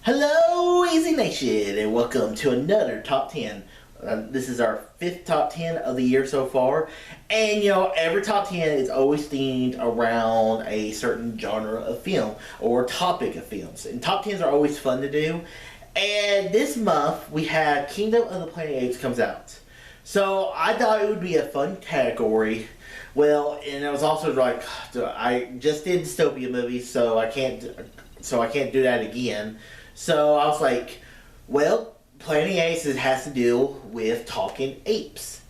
Hello, Easy Nation, and welcome to another Top 10. This is our 5th Top 10 of the year so far. And, every Top 10 is always themed around a certain genre of film or topic of films. And Top 10s are always fun to do. And this month, we have Kingdom of the Planet of the Apes comes out. So, I thought it would be a fun category. Well, and it was also like, I just did dystopia movies, so I can't do that again. So I was like, well, Planet of the Apes has to deal with talking apes.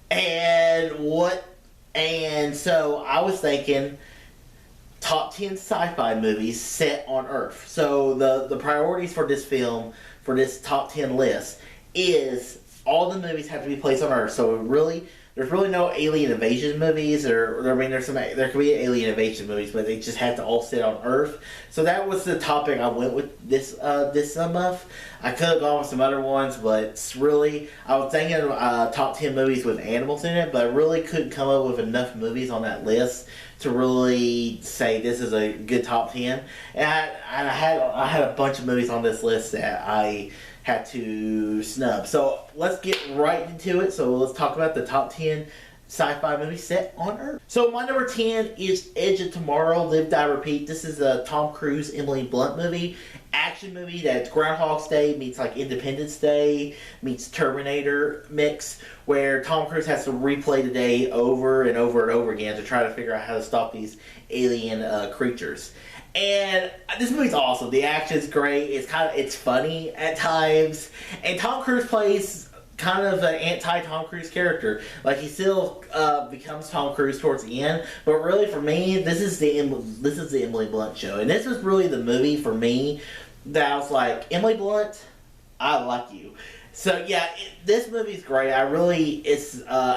And so I was thinking top 10 sci-fi movies set on Earth. So the priorities for this film, for this top 10 list, is all the movies have to be placed on Earth. So there's really no alien invasion movies, there could be alien invasion movies, but they just have to all sit on Earth. So that was the topic I went with this month. I could have gone with some other ones, but really, I was thinking top 10 movies with animals in it, but I really couldn't come up with enough movies on that list to really say this is a good top 10. And I had a bunch of movies on this list that I had to snub. So let's get right into it. So let's talk about the top 10 sci-fi movies set on Earth. So my number 10 is Edge of Tomorrow, Live, Die, Repeat. This is a Tom Cruise, Emily Blunt movie. Action movie that's Groundhog's Day meets like Independence Day meets Terminator mix, where Tom Cruise has to replay the day over and over and over again to try to figure out how to stop these alien creatures. And this movie's awesome. The action's great. It's funny at times. And Tom Cruise plays kind of an anti-Tom Cruise character. Like, he still becomes Tom Cruise towards the end. But really, for me, this is the Emily Blunt show. And this was really the movie for me that I was like, Emily Blunt, I like you. So yeah, this movie's great. I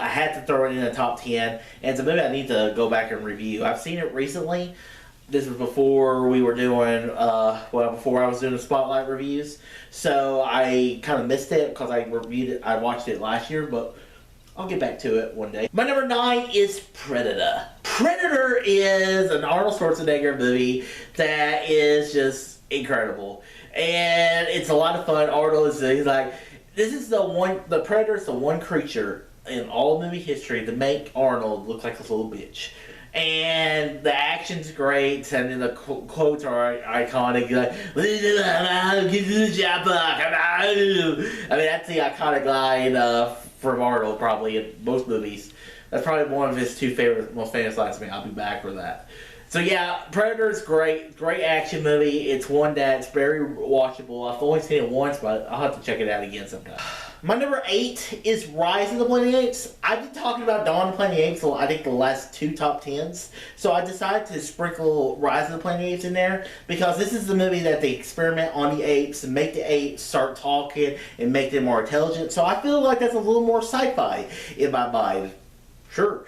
had to throw it in the top 10. And it's a movie I need to go back and review. I've seen it recently. This was before we were doing, before I was doing the Spotlight reviews. So I kind of missed it because I watched it last year, but I'll get back to it one day. My number 9 is Predator. Predator is an Arnold Schwarzenegger movie that is just incredible. And it's a lot of fun. Arnold is like, the Predator's the one creature in all movie history to make Arnold look like a little bitch. And the action's great, and then the quotes are iconic. Like, get to the chopper, come on. I mean, that's the iconic line from Arnold, probably in most movies. That's probably one of his most famous lines. I mean, I'll be back for that. So yeah, Predator's great action movie. It's one that's very watchable. I've only seen it once, but I'll have to check it out again sometime. My number 8 is Rise of the Planet of the Apes. I've been talking about Dawn of the Planet of the Apes, I think the last 2 top 10s. So I decided to sprinkle Rise of the Planet of the Apes in there because this is the movie that they experiment on the apes and make the apes start talking and make them more intelligent. So I feel like that's a little more sci-fi in my mind. Sure.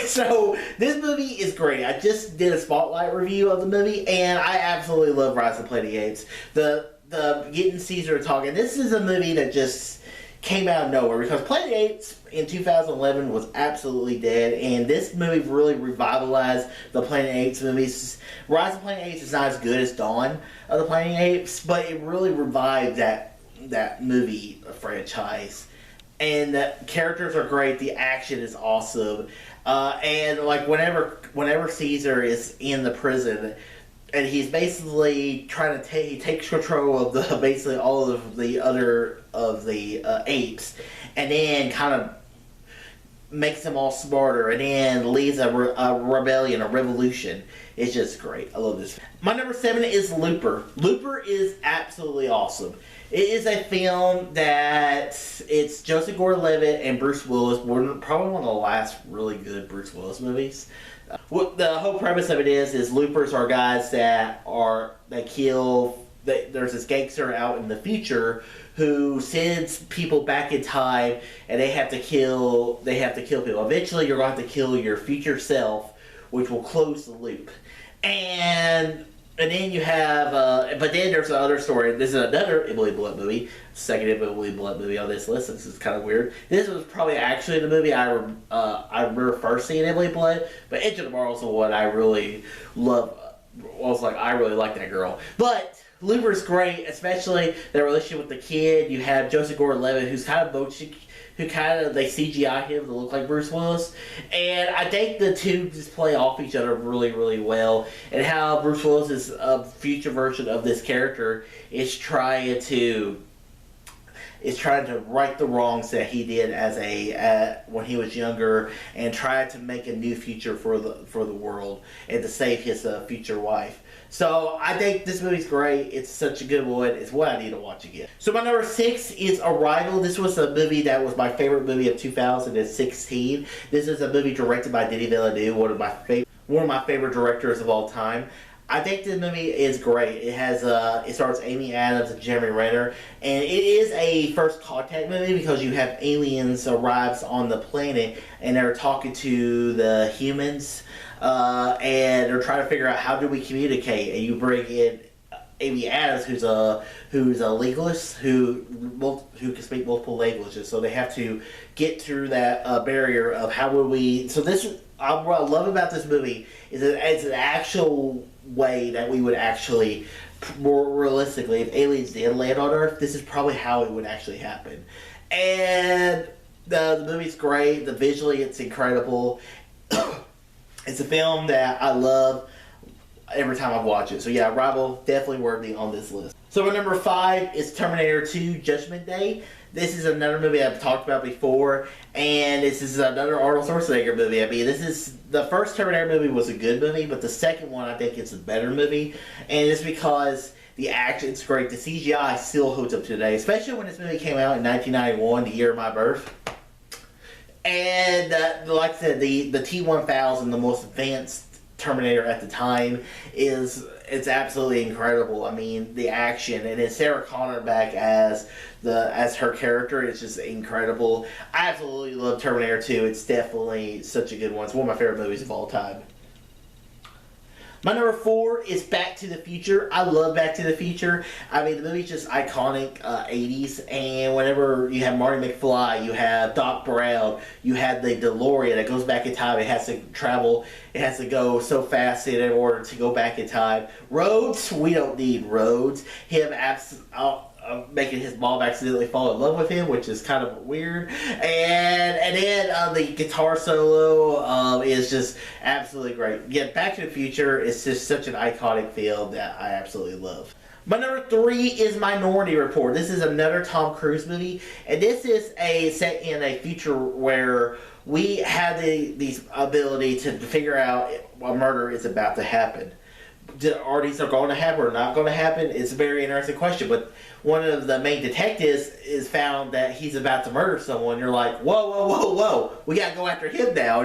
So this movie is great. I just did a Spotlight review of the movie, and I absolutely love Rise of the Planet of the Apes. The getting Caesar talking. This is a movie that just came out of nowhere because Planet of the Apes in 2011 was absolutely dead, and this movie really revitalized the Planet of the Apes movies. Rise of the Planet of the Apes is not as good as Dawn of the Planet of the Apes, but it really revived that movie franchise. And the characters are great. The action is awesome. And like whenever Caesar is in the prison, and he's basically trying to he takes control of basically all of the apes, and then kind of makes them all smarter, and then leads a rebellion, a revolution. It's just great. I love this. My number 7 is Looper. Looper is absolutely awesome. It is a film that it's Joseph Gordon-Levitt and Bruce Willis. Probably one of the last really good Bruce Willis movies. The whole premise of it is loopers are guys that kill. There's this gangster out in the future who sends people back in time, and they have to kill people. Eventually, you're going to have to kill your future self, which will close the loop. And then you have, but then there's another story. This is another Emily Blunt movie. Second Emily Blunt movie on this list. This is kind of weird. This was probably actually the movie I remember first seeing Emily Blunt. But Edge of Tomorrow is the one I really love. I was like, I really like that girl. But Looper's great, especially their relationship with the kid. You have Joseph Gordon-Levitt, who's kind of they CGI him to look like Bruce Willis, and I think the two just play off each other really, really well. And how Bruce Willis is a future version of this character is trying to right the wrongs that he did as when he was younger, and try to make a new future for the world and to save his future wife. So I think this movie's great. It's such a good one. It's what I need to watch again. So my number 6 is Arrival. This was a movie that was my favorite movie of 2016. This is a movie directed by Denis Villeneuve, one of my favorite directors of all time. I think this movie is great. It stars Amy Adams and Jeremy Renner, and it is a first contact movie because you have aliens arrives on the planet and they're talking to the humans, and they're trying to figure out how do we communicate. And you bring in Amy Adams, who's a linguist who can speak multiple languages, so they have to get through that barrier of how would we. So what I love about this movie is that it's an actual way that we would actually, more realistically, if aliens did land on Earth, this is probably how it would actually happen. And the movie's great. Visually, it's incredible. It's a film that I love every time I watch it. So yeah, Arrival, definitely worthy on this list. So my number 5 is Terminator 2 Judgment Day. This is another movie I've talked about before, and this is another Arnold Schwarzenegger movie. I mean, the first Terminator movie was a good movie, but the second one I think it's a better movie, and it's because the action's great. The CGI still holds up today, especially when this movie came out in 1991, the year of my birth. And like I said, the T-1000, the most advanced Terminator at the time, it's absolutely incredible. I mean, the action, and then Sarah Connor back as her character is just incredible. I absolutely love Terminator 2. It's definitely such a good one. It's one of my favorite movies of all time. My number 4 is Back to the Future. I love Back to the Future. I mean, the movie's just iconic 80s, and whenever you have Marty McFly, you have Doc Brown, you have the DeLorean that goes back in time. It has to travel. It has to go so fast in order to go back in time. Roads, we don't need roads. Him making his mom accidentally fall in love with him, which is kind of weird. And then the guitar solo is just absolutely great. Yeah, Back to the Future is just such an iconic film that I absolutely love. My number 3 is Minority Report. This is another Tom Cruise movie, and this is set in a future where we have the ability to figure out a murder is about to happen. Are these going to happen or not going to happen? It's a very interesting question, but one of the main detectives is found that he's about to murder someone. You're like, whoa, we got to go after him now.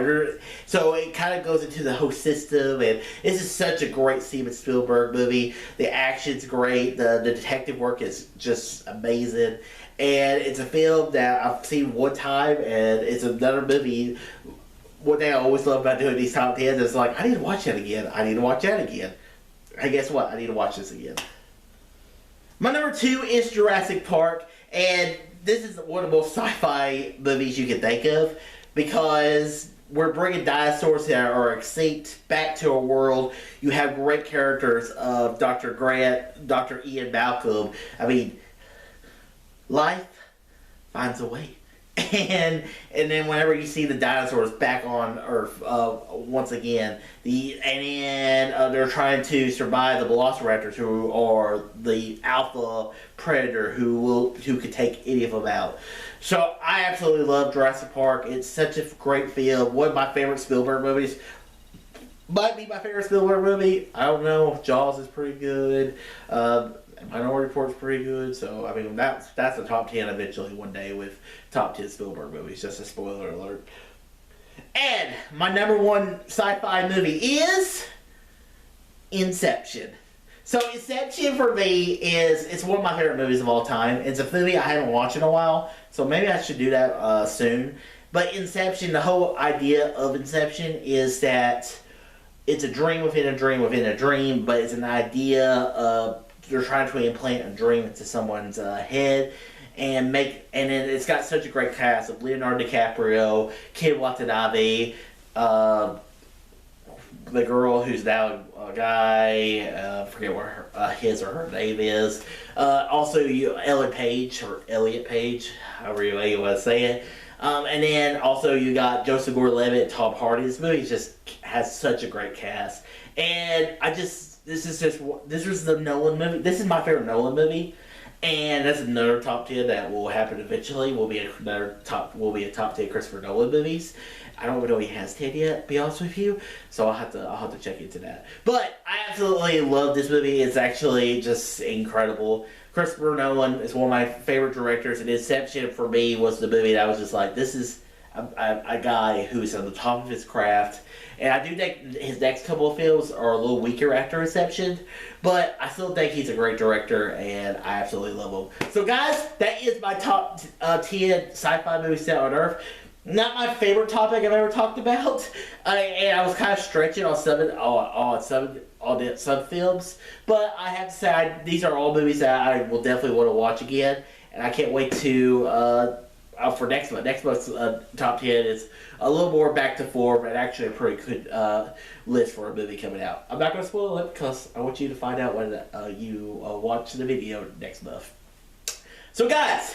So it kind of goes into the whole system, and this is such a great Steven Spielberg movie. The action's great. The detective work is just amazing, and it's a film that I've seen one time, and it's another movie. One thing I always love about doing these top 10s is like, I need to watch that again. I need to watch that again. And guess what? I need to watch this again. My number 2 is Jurassic Park, and this is one of the most sci-fi movies you can think of, because we're bringing dinosaurs that are extinct back to our world. You have great characters of Dr. Grant, Dr. Ian Malcolm. I mean, life finds a way. And then whenever you see the dinosaurs back on Earth once again, they're trying to survive the velociraptors, who are the alpha predator who could take any of them out. So I absolutely love Jurassic Park. It's such a great film. One of my favorite Spielberg movies. Might be my favorite Spielberg movie. I don't know. Jaws is pretty good. Minority Report's pretty good. So I mean, that's a top 10 eventually one day with top 10 Spielberg movies. Just a spoiler alert. And my number 1 sci-fi movie is Inception. So Inception for me it's one of my favorite movies of all time. It's a movie I haven't watched in a while, so maybe I should do that soon. But Inception, the whole idea of Inception is that it's a dream within a dream within a dream, but it's an idea of they're trying to implant a dream into someone's head, and then it's got such a great cast of Leonardo DiCaprio, Ken Watanabe, the girl who's now a guy. I forget what his or her name is. Also, Ellen Page or Elliot Page, however you want to say it. And then also you got Joseph Gordon-Levitt, Tom Hardy. This movie just has such a great cast, and this was the Nolan movie. This is my favorite Nolan movie, and that's another top 10 that will happen eventually. Will be a top 10 Christopher Nolan movies. I don't even know if he has 10 yet, to be honest with you. So I'll have to check into that. But I absolutely love this movie. It's actually just incredible. Christopher Nolan is one of my favorite directors, and Inception for me was the movie that I was just like, this is a guy who's on the top of his craft. And I do think his next couple of films are a little weaker after Inception, but I still think he's a great director, and I absolutely love him. So guys, that is my top 10 sci-fi movies set on Earth. Not my favorite topic I've ever talked about, and I was kind of stretching on some films, but I have to say these are all movies that I will definitely want to watch again, and I can't wait to for next month. Next month's top 10 is a little more back to form, and actually a pretty good list for a movie coming out. I'm not going to spoil it because I want you to find out when you watch the video next month. So guys,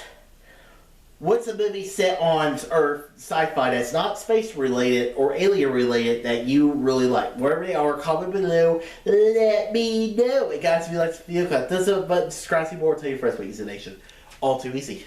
what's a movie set on Earth, sci-fi, that's not space related or alien related that you really like? Wherever they are, comment below. Let me know. And guys, if you like this video, click this button, subscribe to see more, tell your friends about Using Nation. All too easy.